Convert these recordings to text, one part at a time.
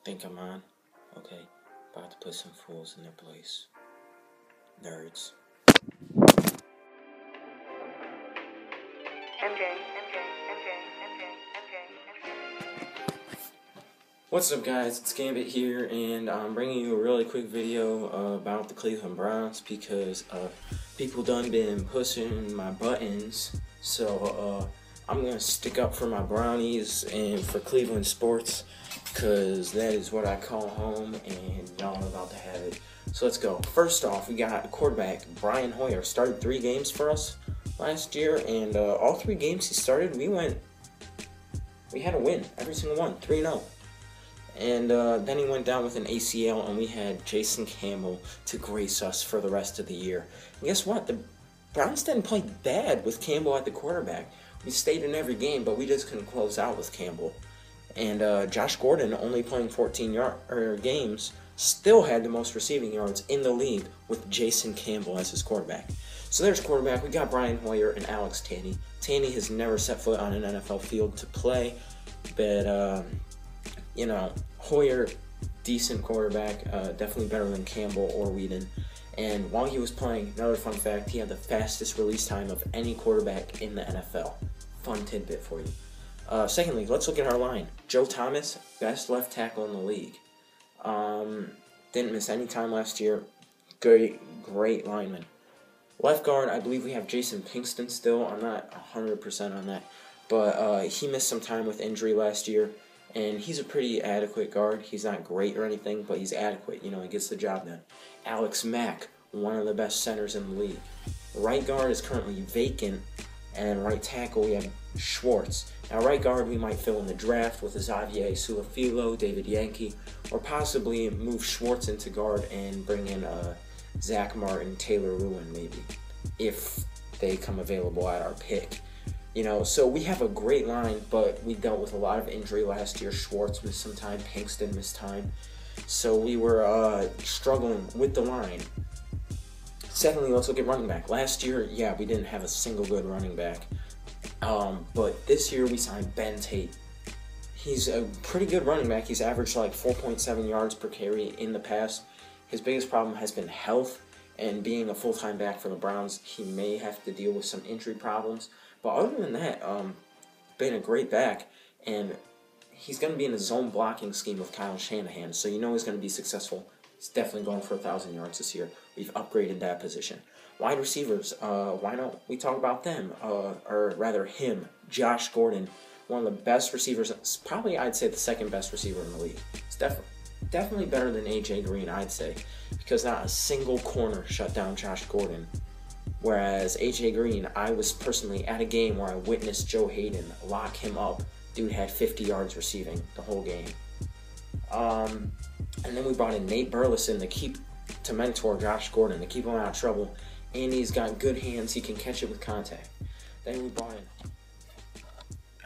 Think I'm on? Okay, about to put some fools in their place. Nerds. What's up, guys? It's Gambit here, and I'm bringing you a really quick video about the Cleveland Browns because people done been pushing my buttons. So I'm gonna stick up for my Brownies and for Cleveland sports because that is what I call home, and y'all are about to have it. So let's go. First off, we got a quarterback, Brian Hoyer, started 3 games for us last year, and all 3 games he started, we had a win, every single one, 3-0. And then he went down with an ACL, and we had Jason Campbell to grace us for the rest of the year. And guess what? The Browns didn't play bad with Campbell at the quarterback. We stayed in every game, but we just couldn't close out with Campbell. And Josh Gordon, only playing 14 games, still had the most receiving yards in the league with Jason Campbell as his quarterback. So there's quarterback. We got Brian Hoyer and Alex Tanney. Tanney has never set foot on an NFL field to play, but you know, Hoyer, decent quarterback, definitely better than Campbell or Whedon. And while he was playing, another fun fact, he had the fastest release time of any quarterback in the NFL. Fun tidbit for you. Secondly, let's look at our line. Joe Thomas, best left tackle in the league. Didn't miss any time last year. Great lineman. Left guard, I believe we have Jason Pinkston still. I'm not 100% on that. But he missed some time with injury last year. And he's a pretty adequate guard. He's not great or anything, but he's adequate. You know, he gets the job done. Alex Mack, one of the best centers in the league. Right guard is currently vacant, and right tackle we have Schwartz. Now, right guard we might fill in the draft with Xavier Suafilo, David Yankee, or possibly move Schwartz into guard and bring in Zach Martin, Taylor Lewin maybe, if they come available at our pick. You know, so we have a great line, but we dealt with a lot of injury last year. Schwartz missed some time, Pinkston missed time. So we were struggling with the line. Secondly, let's look at running back. Last year, yeah, we didn't have a single good running back. But this year we signed Ben Tate. He's a pretty good running back. He's averaged like 4.7 yards per carry in the past. His biggest problem has been health, and being a full-time back for the Browns, he may have to deal with some injury problems. But other than that, been a great back, and he's going to be in a zone blocking scheme with Kyle Shanahan, so you know he's going to be successful. He's definitely going for 1,000 yards this year. We've upgraded that position. Wide receivers, why don't we talk about them, or rather him, Josh Gordon, one of the best receivers, probably I'd say the second best receiver in the league. It's definitely better than A.J. Green, I'd say, because not a single corner shut down Josh Gordon. Whereas A.J. Green, I was personally at a game where I witnessed Joe Hayden lock him up. Dude had 50 yards receiving the whole game. And then we brought in Nate Burleson to mentor Josh Gordon, to keep him out of trouble. And he's got good hands. He can catch it with contact. Then we brought in...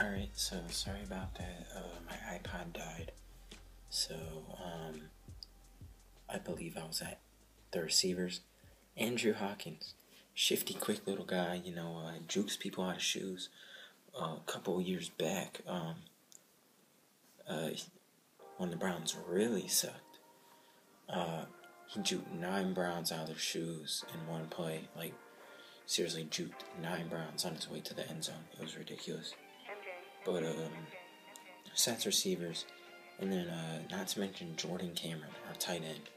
Alright, so sorry about that. My iPod died. So, I believe I was at the receivers. Andrew Hawkins. Shifty, quick little guy, you know, jukes people out of shoes. A couple of years back, when the Browns really sucked, he juked 9 Browns out of their shoes in one play. Like, seriously, juked 9 Browns on his way to the end zone. It was ridiculous. But, sets receivers, and then, not to mention Jordan Cameron, our tight end.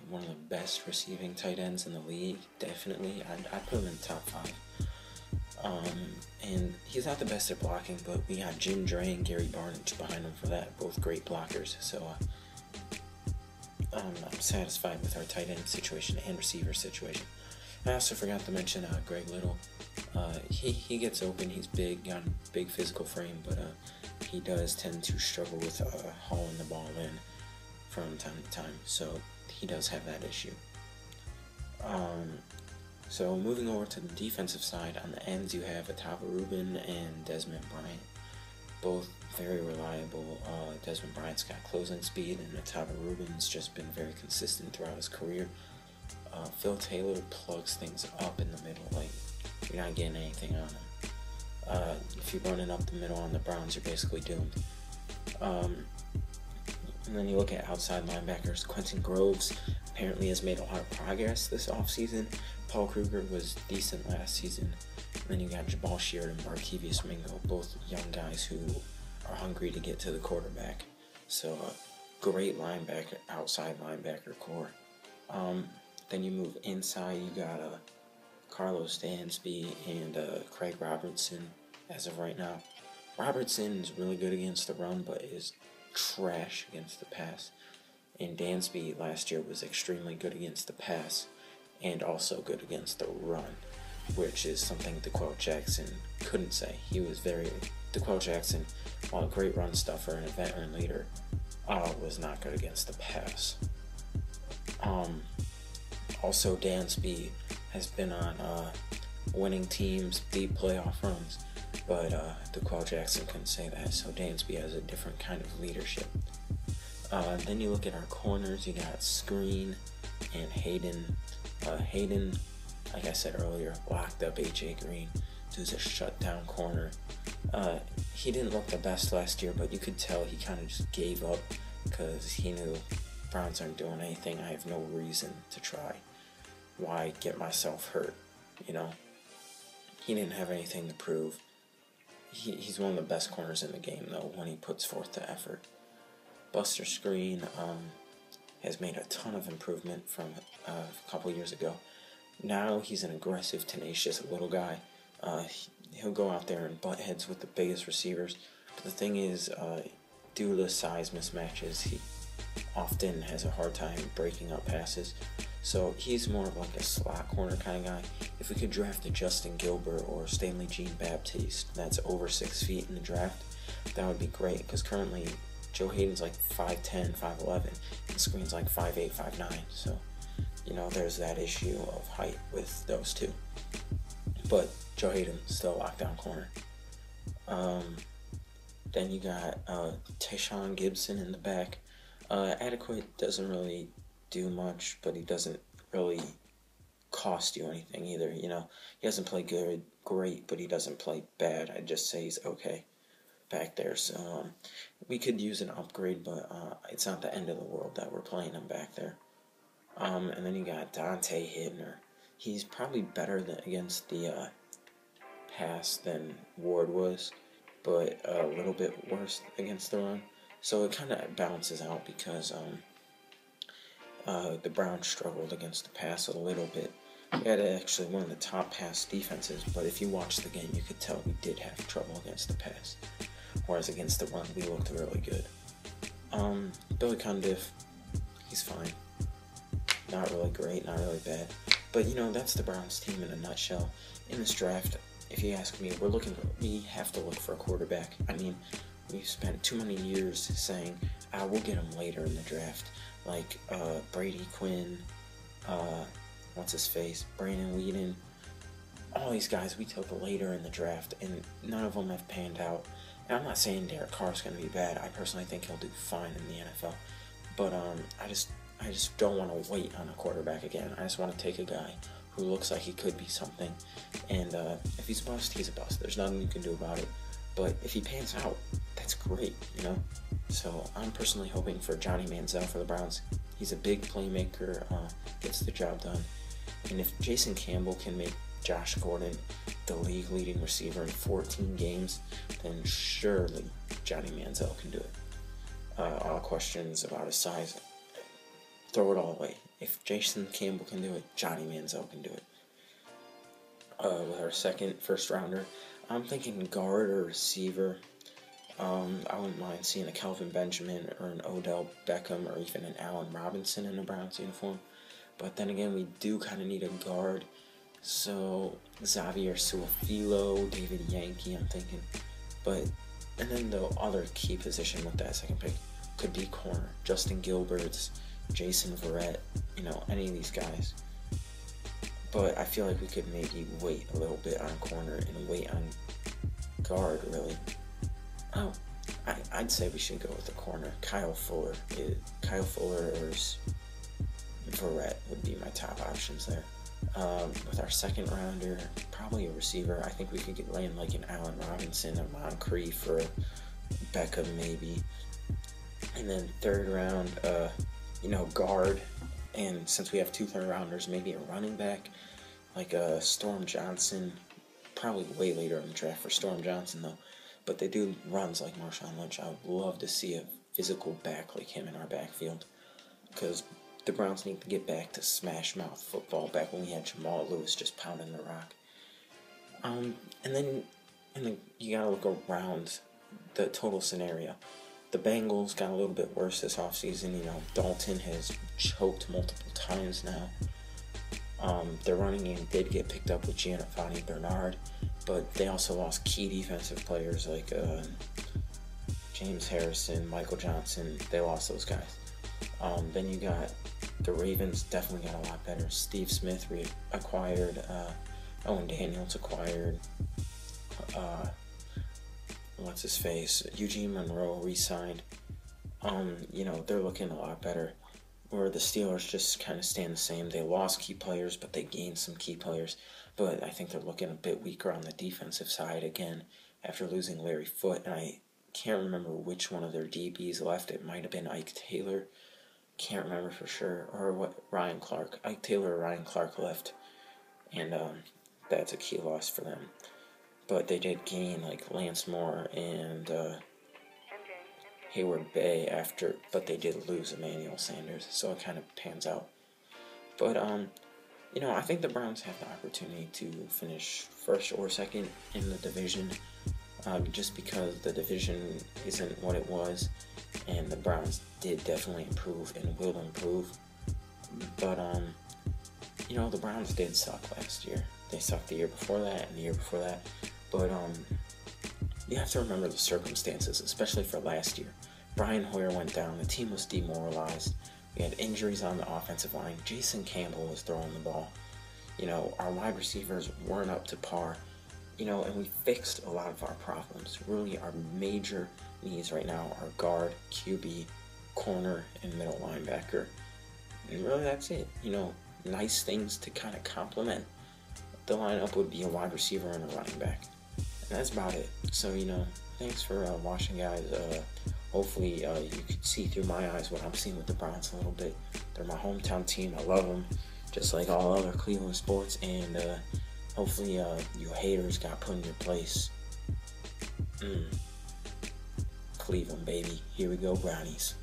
One of the best receiving tight ends in the league, definitely. I'd put him in the top 5. And he's not the best at blocking, but we got Jim Dre and Gary Barnidge behind him for that. Both great blockers. So I'm satisfied with our tight end situation and receiver situation. I also forgot to mention Greg Little. He gets open. He's big, got a big physical frame, but he does tend to struggle with hauling the ball in from time to time. So he does have that issue. So moving over to the defensive side, on the ends you have Atava Rubin and Desmond Bryant. Both very reliable. Desmond Bryant's got closing speed, and Atava Rubin's just been very consistent throughout his career. Phil Taylor plugs things up in the middle, like you're not getting anything on him. If you're running up the middle on the Browns, you're basically doomed. And then you look at outside linebackers. Quentin Groves apparently has made a lot of progress this offseason. Paul Kruger was decent last season. And then you got Jabal Sheard and Markevius Mingo, both young guys who are hungry to get to the quarterback. So, great linebacker, outside linebacker core. Then you move inside, you got Carlos Dansby and Craig Robertson as of right now. Robertson is really good against the run, but is trash against the pass. And Dansby last year was extremely good against the pass and also good against the run, which is something DeQuell Jackson couldn't say. DeQuell Jackson, while a great run stuffer and a veteran leader, was not good against the pass. Also, Dansby has been on winning teams, deep playoff runs, but DeQuell Jackson couldn't say that, so Dansby has a different kind of leadership. Then you look at our corners, you got Screen and Hayden. Hayden, like I said earlier, locked up A.J. Green, who's a shutdown corner. He didn't look the best last year, but you could tell he kind of just gave up because he knew Browns aren't doing anything. I have no reason to try. Why get myself hurt, you know? He didn't have anything to prove. He's one of the best corners in the game, though, when he puts forth the effort. Buster Screen has made a ton of improvement from a couple years ago. Now he's an aggressive, tenacious little guy. He'll go out there and butt heads with the biggest receivers. But the thing is, due to size mismatches, he often has a hard time breaking up passes. So he's more of like a slot corner kind of guy. If we could draft a Justin Gilbert or Stanley Jean-Baptiste that's over 6 feet in the draft, that would be great, because currently Joe Hayden's like 5'10", 5'11", and Screen's like 5'8", 5'9", so, you know, there's that issue of height with those two. But Joe Hayden's still a lockdown corner. Then you got Tayshaun Gibson in the back. Adequate, doesn't really do much, but he doesn't really cost you anything either, you know. He doesn't play great, but he doesn't play bad. I'd just say he's okay back there. So we could use an upgrade, but it's not the end of the world that we're playing him back there. And then you got Dante Hittner. He's probably better against the pass than Ward was, but a little bit worse against the run. So it kind of balances out because the Browns struggled against the pass a little bit. We had actually one of the top pass defenses, but if you watch the game, you could tell we did have trouble against the pass. Whereas against the run, we looked really good. Billy Cundiff, he's fine. Not really great, not really bad. But, you know, that's the Browns team in a nutshell. In this draft, if you ask me, we have to look for a quarterback. I mean, we've spent too many years saying, we'll get him later in the draft. Like, Brady Quinn, Brandon Weeden. All these guys we took later in the draft, and none of them have panned out. And I'm not saying Derek Carr's going to be bad. I personally think he'll do fine in the NFL. But I just don't want to wait on a quarterback again. I just want to take a guy who looks like he could be something. And if he's a bust, he's a bust. There's nothing you can do about it. But if he pans out, that's great, you know? So I'm personally hoping for Johnny Manziel for the Browns. He's a big playmaker, gets the job done. And if Jason Campbell can make Josh Gordon the league leading receiver in 14 games, then surely Johnny Manziel can do it. All questions about his size, throw it all away. If Jason Campbell can do it, Johnny Manziel can do it. With our second first rounder, I'm thinking guard or receiver. I wouldn't mind seeing a Kelvin Benjamin or an Odell Beckham or even an Allen Robinson in a Browns uniform. But then again, we do kind of need a guard. So Xavier Suafilo, David Yankee, I'm thinking. And then the other key position with that second pick could be corner. Justin Gilbert's, Jason Verrett, you know, any of these guys. But I feel like we could maybe wait a little bit on corner and wait on guard, really. I'd say we should go with the corner. Kyle Fuller or Verrett would be my top options there. With our second rounder, probably a receiver. I think we could land like an Allen Robinson, a Moncrief, or Beckham maybe. And then third round, guard. And since we have 2 third-rounders, maybe a running back, like Storm Johnson. Probably way later in the draft for Storm Johnson, though. But they do runs like Marshawn Lynch. I would love to see a physical back like him in our backfield. Because the Browns need to get back to smash mouth football, back when we had Jamal Lewis just pounding the rock. And then you gotta look around the total scenario. The Bengals got a little bit worse this offseason. Dalton has choked multiple times now. Their running game did get picked up with Giovanni Bernard, but they also lost key defensive players like James Harrison, Michael Johnson. They lost those guys. Then you got the Ravens, definitely got a lot better. Steve Smith acquired, Owen Daniels acquired, Eugene Monroe re-signed. They're looking a lot better. Where the Steelers just kind of stand the same. They lost key players, but they gained some key players. But I think they're looking a bit weaker on the defensive side again after losing Larry Foote. And I can't remember which one of their DBs left. It might have been Ike Taylor. Can't remember for sure. Or Ryan Clark. Ike Taylor or Ryan Clark left. And that's a key loss for them. But they did gain like Lance Moore and Hayward Bay but they did lose Emmanuel Sanders, so it kind of pans out. But I think the Browns have the opportunity to finish first or second in the division, just because the division isn't what it was, and the Browns did definitely improve and will improve. But the Browns did suck last year. They sucked the year before that and the year before that. But you have to remember the circumstances, especially for last year. Brian Hoyer went down. The team was demoralized. We had injuries on the offensive line. Jason Campbell was throwing the ball. Our wide receivers weren't up to par. And we fixed a lot of our problems. Really, our major needs right now are guard, QB, corner, and middle linebacker. And really, that's it. Nice things to kind of complement the lineup would be a wide receiver and a running back. And that's about it. So, thanks for watching, guys. Hopefully, you could see through my eyes what I'm seeing with the Browns a little bit. They're my hometown team. I love them, just like all other Cleveland sports. And hopefully, you haters got put in your place. Cleveland, baby. Here we go, Brownies.